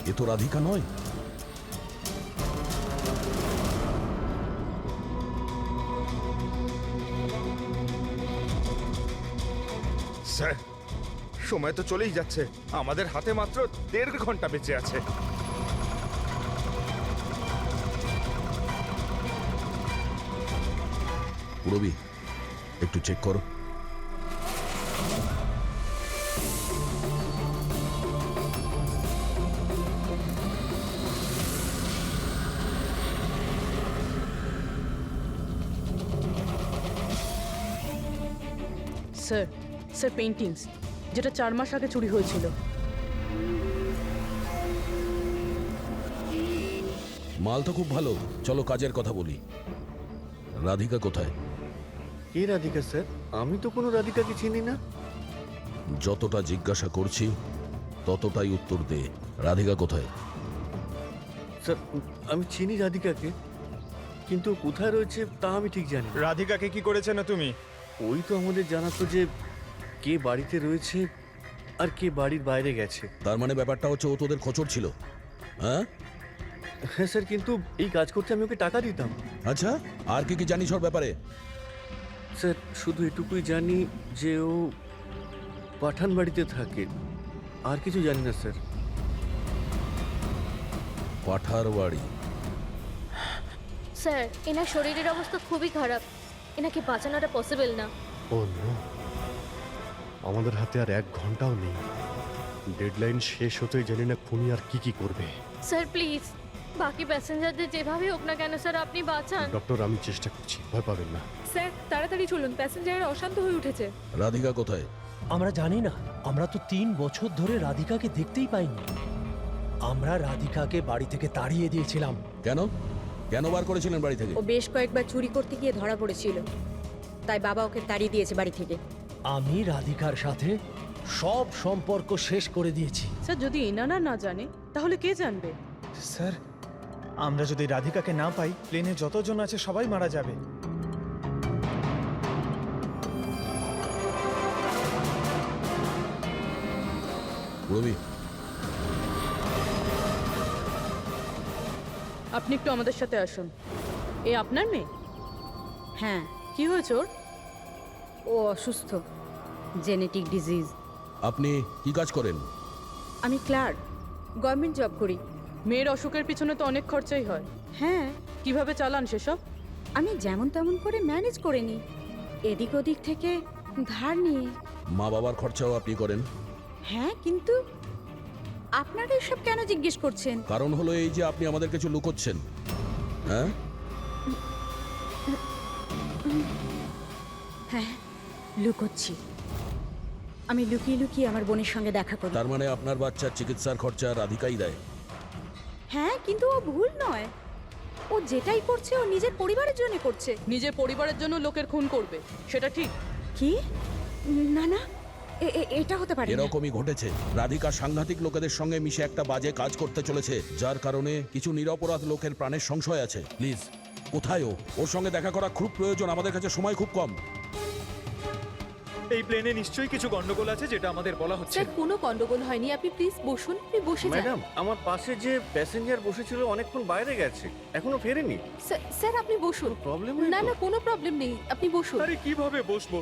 এ তো রাধিকা নয়। স্যার, সময় তো চলেই যাচ্ছে, আমাদের হাতে মাত্র 1.5 ঘন্টা বেঁচে আছে। রবি, একটু চেক করো। স্যার, স্যার পেইন্টিংস, যেটা 4 মাস আগে চুরি হয়েছিল। মাল তো খুব ভালো, চলো কাজের কথা বলি। রাধিকা কোথায়? কে রাধিকা স্যার? আমি তো কোনো রাধিকাকে চিনি না। যতটা জিজ্ঞাসা করছি ততটাই উত্তর দে। রাধিকা কোথায়? স্যার, আমি চিনি রাধিকাকে, কিন্তু কোথায় রয়েছে তা আমি ঠিক জানি না। রাধিকাকে কি করেছে না তুমি? ওই তো আমাদের জানাতো যে কে বাড়িতে রয়েছে আর কে বাড়ির বাইরে গেছে। তার মানে ব্যাপারটা হচ্ছে ও তোদের খোঁচর ছিল, হ্যাঁ? হ্যাঁ স্যার, কিন্তু এই কাজ করতে আমি ওকে টাকা দিতাম। আচ্ছা, আর কি কি জানিস ওর ব্যাপারে? স্যার, শুধু এটুকুই জানি যে ও পাঠান বাড়িতে থাকে, আর কিছু জানি না স্যার। পাঠার বাড়ি? স্যার, এনার শরীরের অবস্থা খুবই খারাপ, এনাকে বাঁচানোটা পসিবল না। ও নো, আমাদের হাতে আর 1 ঘন্টাও নেই। ডেডলাইন শেষ হতেই জানি না খুনি আর কি কি করবে। স্যার প্লিজ, বাকি প্যাসেঞ্জারদের যেভাবে হোক না কেন স্যার আপনি বাঁচান। ডক্টর, আমি চেষ্টা করছি, ভয় পাবেন না। স্যার তাড়াতাড়ি চলুন, প্যাসেঞ্জাররা অশান্ত হয়ে উঠেছে। রাধিকা কোথায়? আমরা জানি না, আমরা তো 3 বছর ধরে রাধিকাকে দেখতেই পাইনি। আমরা রাধিকাকে বাড়ি থেকে তাড়িয়ে দিয়েছিলাম। কেন কেন বার করেছিলেন বাড়ি থেকে? ও বেশ কয়েকবার চুরি করতে গিয়ে ধরা পড়েছিল, তাই বাবা ওকে তাড়িয়ে দিয়েছে বাড়ি থেকে। আমি রাধিকার সাথে সব সম্পর্ক শেষ করে দিয়েছি। স্যার, যদি এনারা না জানে তাহলে কে জানবে? স্যার, আমরা যদি রাধিকাকে না পাই, প্লেনে যতজন আছে সবাই মারা যাবে। রবি, আপনি একটু আমাদের সাথে আসুন। এ আপনার মেয়ে? হ্যাঁ, কি হয়েছে ওর? ও অসুস্থ, জেনেটিক ডিজিজ। আপনি কি কাজ করেন? আমি ক্লার্ক, গভর্নমেন্ট জব করি। মেয়ের অসুখের পিছনে তো অনেক খরচাই হয়। হ্যাঁ, কিভাবে চালান সেসব? আমি যেমন তেমন করে ম্যানেজ করে নিই, এদিক ওদিক থেকে ধার নিয়ে। মা বাবার খরচাও আপনি করেন? হ্যাঁ, কিন্তু আপনারা এসব কেন জিজ্ঞেস করছেন? কারণ হলো এই যে আপনি আমাদের কিছু লুকোচ্ছেন, হ্যাঁ? হ্যাঁ, লুকোচ্ছি। আমি লুকিয়ে লুকিয়ে আমার বোনের সঙ্গে দেখা করি। তার মানে আপনার বাচ্চার চিকিৎসার খরচা রাধিকাই দেয়? হ্যাঁ কিন্তু ও ভুল নয়, ও যেটাই করছে ও নিজের পরিবারের জন্য করছে। নিজের পরিবারের জন্য লোকের খুন করবে, সেটা ঠিক? কি? না না, এটা হতে পারে না। এরকমই ঘটেছে। রাধিকা সাংঘাতিক লোকেদের সঙ্গে মিশে একটা বাজে কাজ করতে চলেছে, যার কারণে কিছু নিরপরাধ লোকের প্রাণের সংশয় আছে। প্লিজ, কোথায় ও? ওর সঙ্গে দেখা করা খুব প্রয়োজন, আমাদের কাছে সময় খুব কম। এই প্লেনে নিশ্চয়ই কিছু গন্ডগোল আছে যেটা আমাদের বলা হচ্ছে স্যার কোনো গন্ডগোল হয়নি, আপনি প্লিজ বসুন, আপনি বসে যান। ম্যাডাম, আমার পাশে যে প্যাসেঞ্জার বসেছিল অনেকক্ষণ বাইরে গেছে, এখনো ফেরেনি। স্যার আপনি বসুন। প্রবলেম না না, কোনো প্রবলেম নেই, আপনি বসুন। আরে কিভাবে বসবো?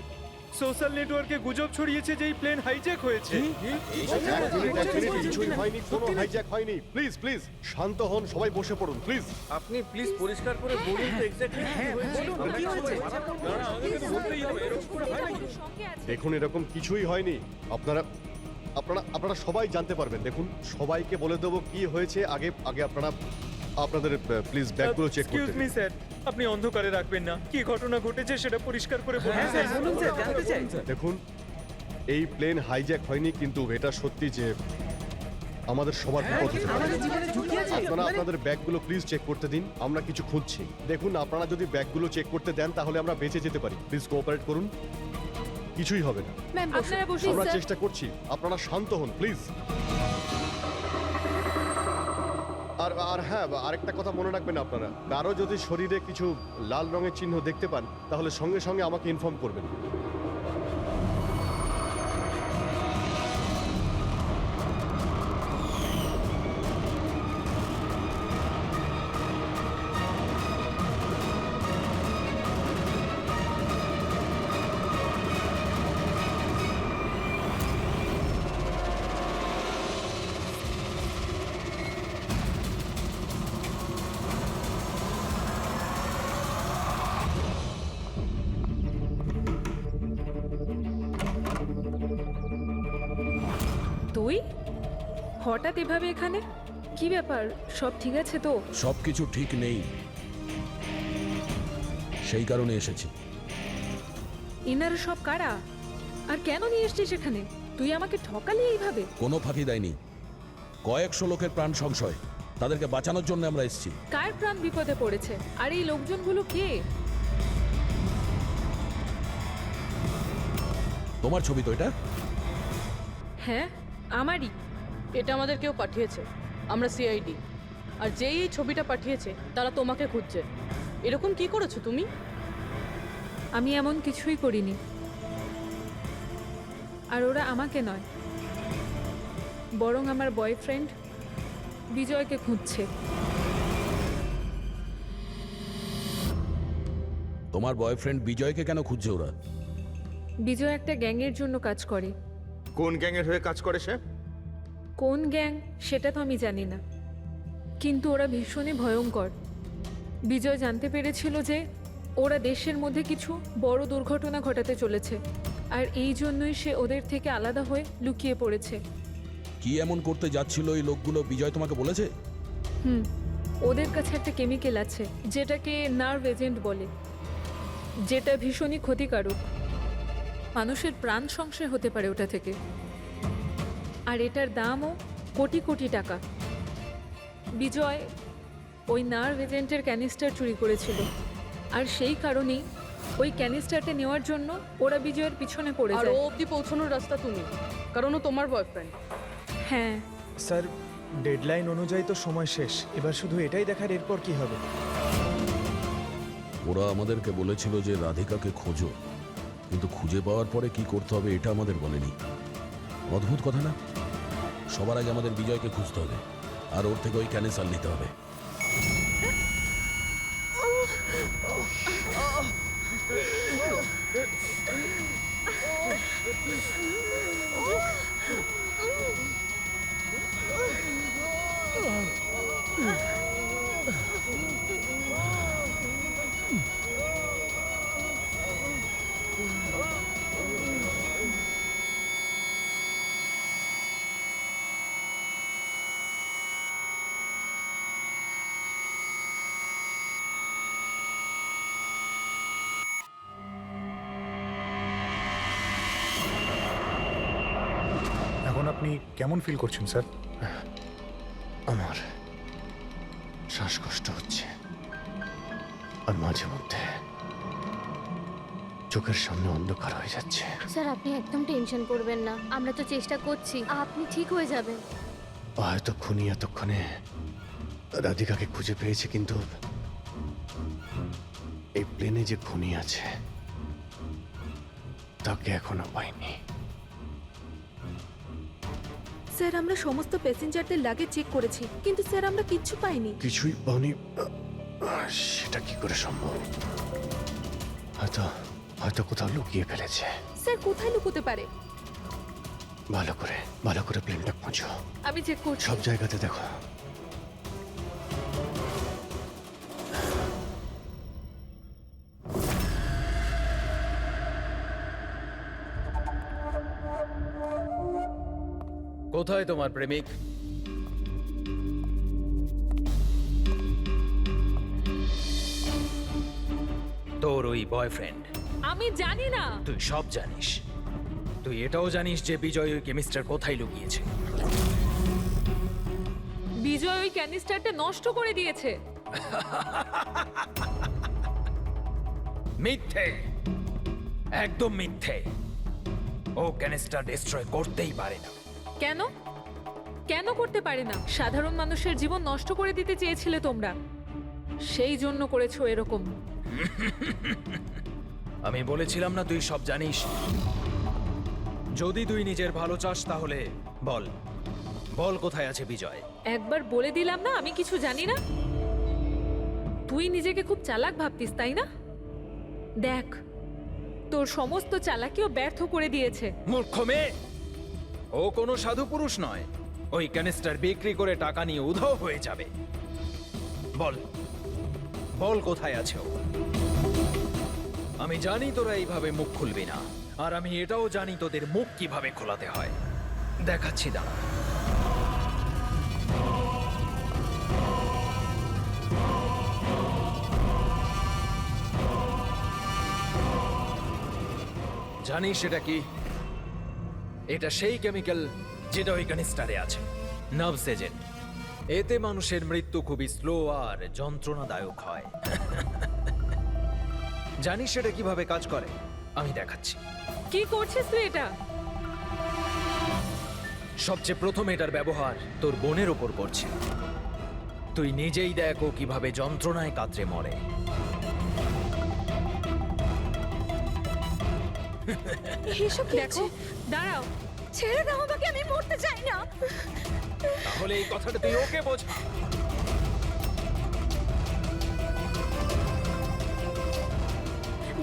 সোশ্যাল নেটওয়ার্কে গুজব ছড়িয়েছে যে এই প্লেন হাইজ্যাক হয়েছে। কিছুই হয়নি, কোনো হাইজ্যাক হয়নি। প্লিজ প্লিজ শান্ত হন, সবাই বসে পড়ুন প্লিজ। আপনি প্লিজ পরিষ্কার করে বলুন তো এক্স্যাক্টলি কি হয়েছে। দেখুন, এরকম কিছুই হয়নি। আপনারা আপনারা আপনারা সবাই জানতে পারবেন। দেখুন, সবাইকে বলে দেবো কি হয়েছে। আগে আগে আপনাদের প্লিজ ব্যাগগুলো চেক এক্সকিউজ করতে মি দিন। স্যার, আপনি অন্ধকারে রাখবেন না। কি ঘটনা ঘটেছে সেটা পরিষ্কার করে বলুন স্যার। দেখুন, এই প্লেন হাইজ্যাক হয়নি, কিন্তু এটা সত্যি যে আমাদের সবার বিপদ হতে পারে। আপনারা আপনাদের ব্যাগগুলো প্লিজ চেক করতে দিন, আমরা কিছু খুঁজছি। দেখুন, আপনারা যদি ব্যাগগুলো চেক করতে দেন তাহলে আমরা বেঁচে যেতে পারি। প্লিজ কোঅপারেট করুন, কিছুই হবে না। ম্যাম আপনারা বসুন আমরা স্যার। চেষ্টা করছি, আপনারা শান্ত হন প্লিজ। আর আর হ্যাঁ, আরেকটা কথা মনে রাখবেন, আপনারা কারো যদি শরীরে কিছু লাল রঙের চিহ্ন দেখতে পান তাহলে সঙ্গে সঙ্গে আমাকে ইনফর্ম করবেন। তুই হঠাৎ এভাবে এখানে? কি ব্যাপার, সব ঠিক আছে তো? সবকিছু ঠিক নেই, সেই কারণে এসেছি। ইনারা সব কারা আর কেন নিয়ে এসছিস এখানে? তুই আমাকে ঠকালি এইভাবে? কোনো ফাঁকি দেয়নি, কয়েকশো লোকের প্রাণ সংশয়, তাদেরকে বাঁচানোর জন্য আমরা এসেছি। কার প্রাণ বিপদে পড়েছে? আর এই লোকজনগুলো কে? তোমার ছবি তো এটা? হ্যাঁ আমারই। এটা আমাদের কেউ পাঠিয়েছে, আমরা সিআইডি। আর যেই এই ছবিটা পাঠিয়েছে তারা তোমাকে খুঁজছে। এরকম কি করেছো তুমি? আমি এমন কিছুই করিনি। আর ওরা আমাকে নয়, বরং আমার বয়ফ্রেন্ড বিজয়কে খুঁজছে। তোমার বয়ফ্রেন্ড বিজয়কে কেন খুঁজছে ওরা? বিজয় একটা গ্যাংয়ের জন্য কাজ করে। কোন গ্যাংয়ের হয়ে কাজ করে সে? কোন গ্যাং সেটা তো আমি জানি না, কিন্তু ওরা ভীষণই ভয়ঙ্কর। বিজয় জানতে পেরেছিল যে ওরা দেশের মধ্যে কিছু বড় দুর্ঘটনা ঘটাতে চলেছে, আর এই জন্যই সে ওদের থেকে আলাদা হয়ে লুকিয়ে পড়েছে। কি এমন করতে যাচ্ছিল এই লোকগুলো, বিজয় তোমাকে বলেছে? ওদের কাছে একটা কেমিক্যাল আছে যেটাকে নার্ভ এজেন্ট বলে, যেটা ভীষণই ক্ষতিকারক। মানুষের প্রাণ সংশয় হতে পারে ওটা থেকে, আর এটার দামও কোটি কোটি টাকা। বিজয় ওই নার্ভ এজেন্টের ক্যানিস্টার চুরি করেছিল, আর সেই কারণেই ওই ক্যানিস্টারটা নেওয়ার জন্য ওরা বিজয়ের পিছনে পড়ে আর যায়। ও অব্দি পৌঁছানোর রাস্তা তুমি, কারণ ও তোমার বয়ফ্রেন্ড। হ্যাঁ স্যার, ডেডলাইন অনুযায়ী তো সময় শেষ, এবার শুধু এটাই দেখার এরপর কি হবে। ওরা আমাদেরকে বলেছিল যে রাধিকাকে খোঁজো, কিন্তু খুঁজে পাওয়ার পরে কি করতে হবে এটা আমাদের বলেনি। অদ্ভুত কথা না? সবার আগে আমাদের বিজয়কে খুঁজতে হবে, আর ওর থেকে ওই ক্যানেসার নিতে হবে। এখন আপনি কেমন ফিল করছেন স্যার? মাঝে মধ্যে চোখের সামনে অন্ধকার হয়ে যাচ্ছে। স্যার আপনি একদম টেনশন করবেন না, আমরা তো চেষ্টা করছি, আপনি ঠিক হয়ে যাবেন। হয়তো খুনি এতক্ষণে রাধিকাকে খুঁজে পেয়েছে, কিন্তু এই প্লেনে যে খুনি আছে তাকে এখনো পাইনি। স্যার আমরা সমস্ত প্যাসেঞ্জারদের লাগেজ চেক করেছি, কিন্তু স্যার আমরা কিচ্ছু পাইনি। কিছুই পাওনি? সেটা কি করে সম্ভব? হয়তো হয়তো কোথাও লুকিয়ে ফেলেছে। স্যার কোথায় লুকোতে পারে? ভালো করে প্লেনটা খোঁজো। আমি চেক করছি। সব জায়গাতে দেখো। কোথায় তোমার প্রেমিক? তোর ওই বয়ফ্রেন্ড। আমি জানি না। তুই সব জানিস। তুই এটাও জানিস যে বিজয় ওই কেমিস্টার কোথায় লুকিয়েছে। বিজয় ওই ক্যানিস্টারটা নষ্ট করে দিয়েছে। মিথ্যে, একদম মিথ্যে। ও ক্যানিস্টার ডিস্ট্রয় করতেই পারে না। কেন? কেন করতে পারে না? সাধারণ মানুষের জীবন নষ্ট করে দিতে চেয়েছিলে তোমরা, সেই জন্য করেছো এরকম। আমি বলেছিলাম না তুই সব জানিস? যদি তুই নিজের ভালো চাস তাহলে বল, বল কোথায় আছে বিজয়? একবার বলে দিলাম না আমি কিছু জানি না। তুই নিজেকে খুব চালাক ভাবতিস তাই না? দেখ, তোর সমস্ত চালাকিও ব্যর্থ করে দিয়েছে। মূর্খ মেয়ে, ও কোনো সাধু পুরুষ নয়। ওই ক্যানিস্টার বিক্রি করে টাকা নিয়ে উধাও হয়ে যাবে। বল, বল কোথায় আছে ও? আমি জানি তোরা এইভাবে মুখ খুলবি না, আর আমি এটাও জানি তোদের মুখ কিভাবে খোলাতে হয়। দেখাচ্ছি দাঁড়া। জানিস এটা কি? এটা সেই কেমিক্যাল যেটা ওই ক্যানিস্টারে আছে, নার্ভস এজেন্ট। এতে মানুষের মৃত্যু খুবই স্লো আর যন্ত্রণাদায়ক হয়। জানিস সেটা কিভাবে কাজ করে? আমি দেখাচ্ছি। কি করছিস তুই এটা? সবচেয়ে প্রথম এটার ব্যবহার তোর বোনের ওপর করছে। তুই নিজেই দেখ ও কিভাবে যন্ত্রণায় কাতরে মরে। এসব দেখো, দাঁড়াও, ছেড়ে দাও আমাকে, আমি মরতে চাই না। তাহলে এই কথাটা তুই ওকে বোঝা।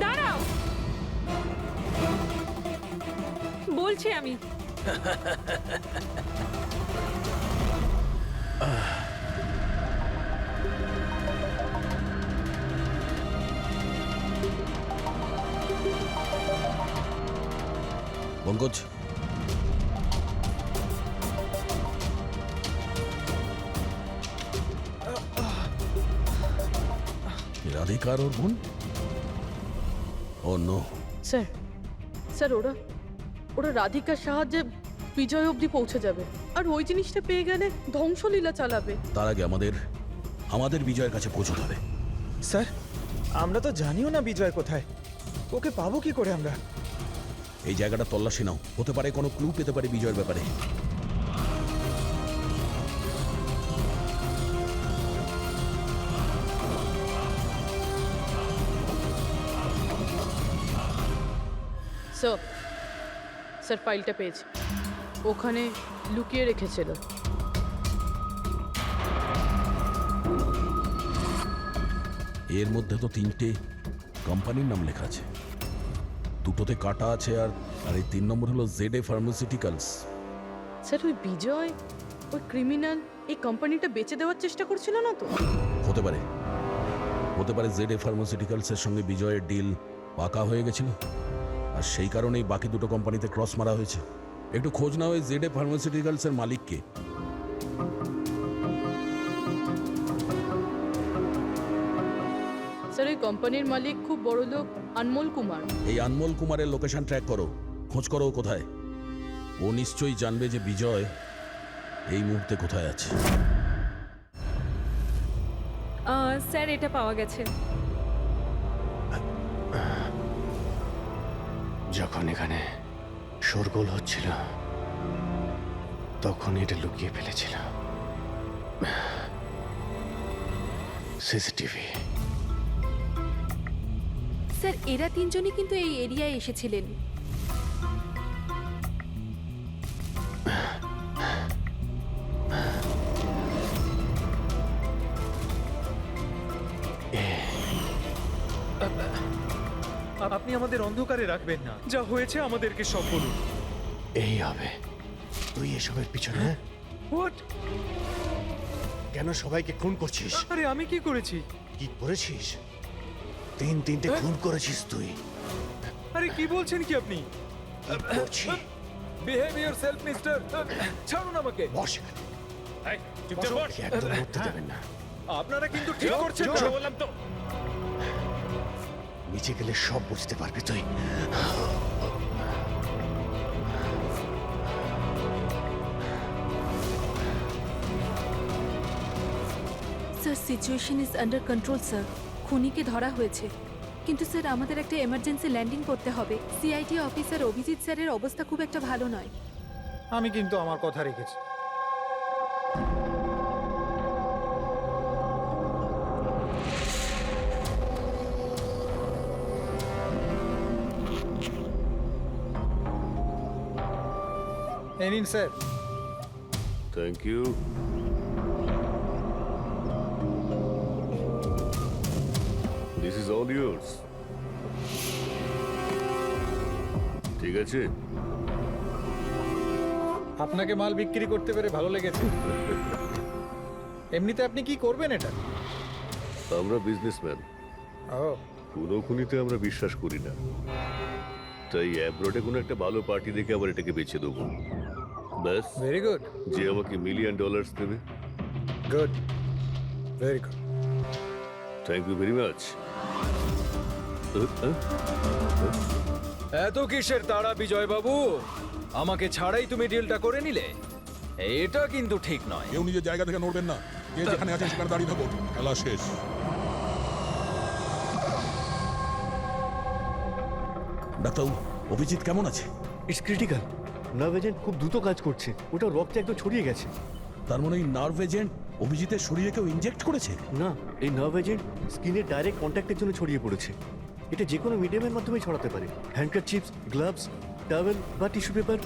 দাঁড়াও, বলছি আমি। পঙ্কজ, রাধিকার ওর বোন? ও নো। স্যার, স্যার ওরা ওরা রাধিকার সাহায্যে বিজয় অবধি পৌঁছে যাবে, আর ওই জিনিসটা পেয়ে গেলে ধ্বংসলীলা চালাবে। তার আগে আমাদের বিজয়ের কাছে পৌঁছতে হবে। স্যার আমরা তো জানিও না বিজয় কোথায়, ওকে পাবো কি করে আমরা? এই জায়গাটা তল্লাশি নাও, হতে পারে কোনো ক্লু পেতে পারে বিজয়ের ব্যাপারে। স্যার, স্যার ফাইলটা পেয়েছি, ওখানে লুকিয়ে রেখেছিল। এর মধ্যে তো 3টে কোম্পানির নাম লেখা আছে, দুটোতে কাটা আছে, আর এই 3 নম্বর হলো ZA ফার্মাসিউটিক্যালস। স্যার ওই বিজয়, ওই ক্রিমিনাল এই কোম্পানিটা বেচে দেওয়ার চেষ্টা করছিল না তো? হতে পারে ZA ফার্মাসিউটিক্যালসের সঙ্গে বিজয়ের ডিল পাকা হয়ে গেছিল, আর সেই কারণেই বাকি দুটো কোম্পানিতে ক্রস মারা হয়েছে। একটু খোঁজ নাও ওই ZA ফার্মাসিউটিক্যালসের মালিককে। স্যার এই কোম্পানির মালিক খুব বড় লোক আনমোল কুমার। এই আনমোল কুমারের লোকেশন ট্র্যাক করো, খোঁজ করো ও কোথায়। ও নিশ্চয়ই জানবে যে বিজয় এই মুহূর্তে কোথায় আছে। স্যার এটা পাওয়া গেছে। যখন এখানে শোরগোল হচ্ছিল তখন এটা লুকিয়ে ফেলেছিল সিসিটিভি। স্যার এরা তিনজনই কিন্তু এই এরিয়ায় এসেছিলেন। আপনি আমাদের অন্ধকারে রাখবেন না, যা হয়েছে আমাদেরকে সব বলুন। এই হবে তুই এসবের পিছনে? হোয়াট? কেন সবাইকে খুন করছিস? আরে আমি কি করেছি? কি করেছিস? তিনটে খুন করেছিস তুই। আরে কি বলছেন কি আপনি? Behave yourself mister. ছাড়ুন আমাকে। বস চুপচাপ বস। একদম উঠতে দেবেন না। আপনারা কিন্তু ঠিক করছেন না। বললাম তো। নিচে গেলে সব বুঝতে পারবি তুই। Sir situation is under control sir. খুনিকে ধরা হয়েছে, কিন্তু স্যার আমাদের একটা এমার্জেন্সি ল্যান্ডিং করতে হবে। সিআইডি অফিসার অভিজিৎ স্যারের অবস্থা খুব একটা ভালো নয়। আমি কিন্তু আমার কথা রেখেছি। এই নিন sir. Thank you. This is all yours. ঠিক আছে। আপনাকে মাল বিক্রি করতে পেরে ভালো লেগেছে। এমনিতে আপনি কি করবেন এটা? আমরা বিজনেসম্যান, ও খুনোখুনিতে আমরা বিশ্বাস করি না, তাই অ্যাব্রোডে কোনো একটা ভালো পার্টি দেখে আবার এটাকে বেচে দেবো। ব্যাস। Very good. যে আমাকে $1 মিলিয়ন দেবে। Good, very good. Thank you very much. এত কিসের তাড়া বিজয় বাবু? আমাকে ছাড়াই তুমি ডিলটা করে নিলে? এটা কিন্তু ঠিক নয়। কেউ নিজের জায়গা থেকে নড়বেন না। যে যেখানে আছে সেখানে দাঁড়িয়ে থাকো। খেলা শেষ। ডাক্তারবাবু, অভিজিৎ কেমন আছে? It's critical. নার্ভ এজেন্ট খুব দ্রুত কাজ করছে, ওটা রক্তে একদম ছড়িয়ে গেছে। তার মানে এই নার্ভ এজেন্ট অভিজিতের শরীরে কেউ ইনজেক্ট করেছে? না, এই নার্ভ এজেন্ট স্কিনের ডাইরেক্ট কন্ট্যাক্টের জন্য ছড়িয়ে পড়েছে। এটা যে কোনো মিডিয়ামের মাধ্যমে ছড়াতে পারে। হ্যান্ডকারচিপস, গ্লাভস, টাওয়েল বা টিস্যু পেপার।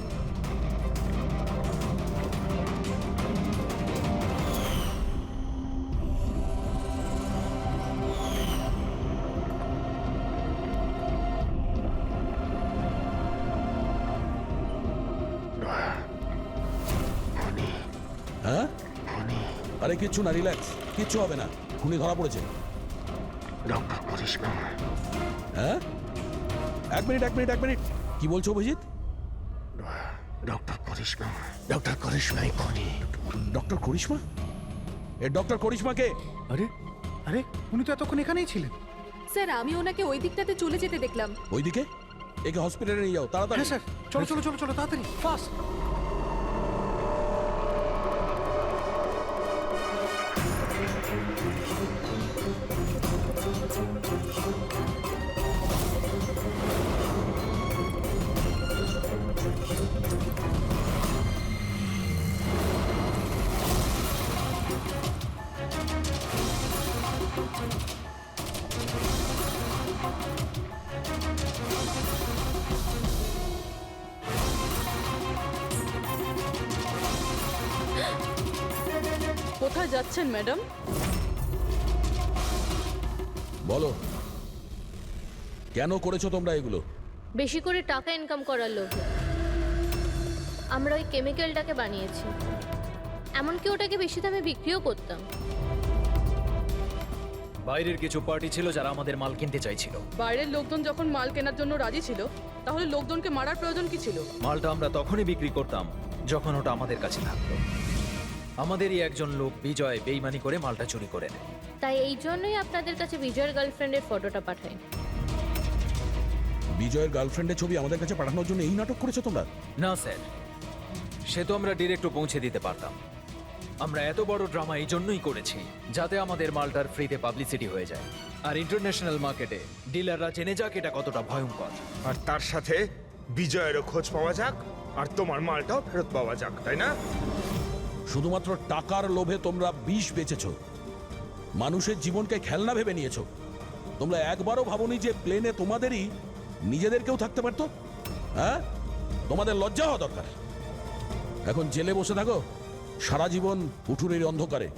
হ্যাঁ? আরে কিচ্ছু না, রিল্যাক্স, কিচ্ছু হবে না। খুনি ধরা পড়েছে। ডক্টর করিশ্মা। হ্যাঁ? এক মিনিট। কি বলছো অভিজিৎ? ডক্টর করিশ্মা। ডক্টর করিশ্মাই খুনি। ডক্টর করিশ্মা? এ ডক্টর করিশ্মাকে? আরে আরে উনি তো এতক্ষণ এখানেই ছিলেন। স্যার আমি ওনাকে ওই দিকটাতে চলে যেতে দেখলাম। ওইদিকে? একে হসপিটালে নিয়ে যাও তাড়াতাড়ি। হ্যাঁ স্যার, চলো চলো চলো চলো তাড়াতাড়ি, ফাস্ট। কোথায় যাচ্ছেন ম্যাডাম? বলো, কেন করেছো তোমরা এগুলো? বেশি করে টাকা ইনকাম করার লোভে আমরা ওই কেমিক্যালটাকে বানিয়েছি। এমনকি ওটাকে বেশি দামে বিক্রিও করতাম। বাইরের কিছু পার্টি ছিল যারা আমাদের মাল কিনতে চাইছিল। বাইরের লোকজন যখন মাল কেনার জন্য রাজি ছিল, তাহলে লোকজনকে মারার প্রয়োজন কি ছিল? মালটা আমরা তখনই বিক্রি করতাম যখন ওটা আমাদের কাছে থাকতো। আমাদেরই একজন লোক বিজয় বেইমানি করে মালটা চুরি করে নেয়। তাই এই জন্যই আপনাদের কাছে বিজয়ের গার্লফ্রেন্ডের ফটোটা পাঠাই। বিজয়ের গার্লফ্রেন্ডের ছবি আমাদের কাছে পাঠানোর জন্য এই নাটক করেছো তোমরা? না স্যার, সে তো আমরা ডিরেক্টও পৌঁছে দিতে পারতাম। আমরা এত বড় ড্রামা এই জন্যই করেছি যাতে আমাদের মালটার ফ্রিতে পাবলিসিটি হয়ে যায় আর ইন্টারন্যাশনাল মার্কেটে ডিলাররা জেনে যাক এটা কতটা ভয়ঙ্কর। আর তার সাথে বিজয়েরও খোঁজ পাওয়া যাক আর তোমার মালটাও ফেরত পাওয়া যাক, তাই না? শুধুমাত্র টাকার লোভে তোমরা বিষ বেচেছ, মানুষের জীবনকে খেলনা ভেবে নিয়েছো। তোমরা একবারও ভাবোনি যে প্লেনে তোমাদেরই নিজেদেরকেও থাকতে পারতো? হ্যাঁ, তোমাদের লজ্জা হওয়া দরকার। এখন জেলে বসে থাকো সারা জীবন উঠুনের অন্ধকারে।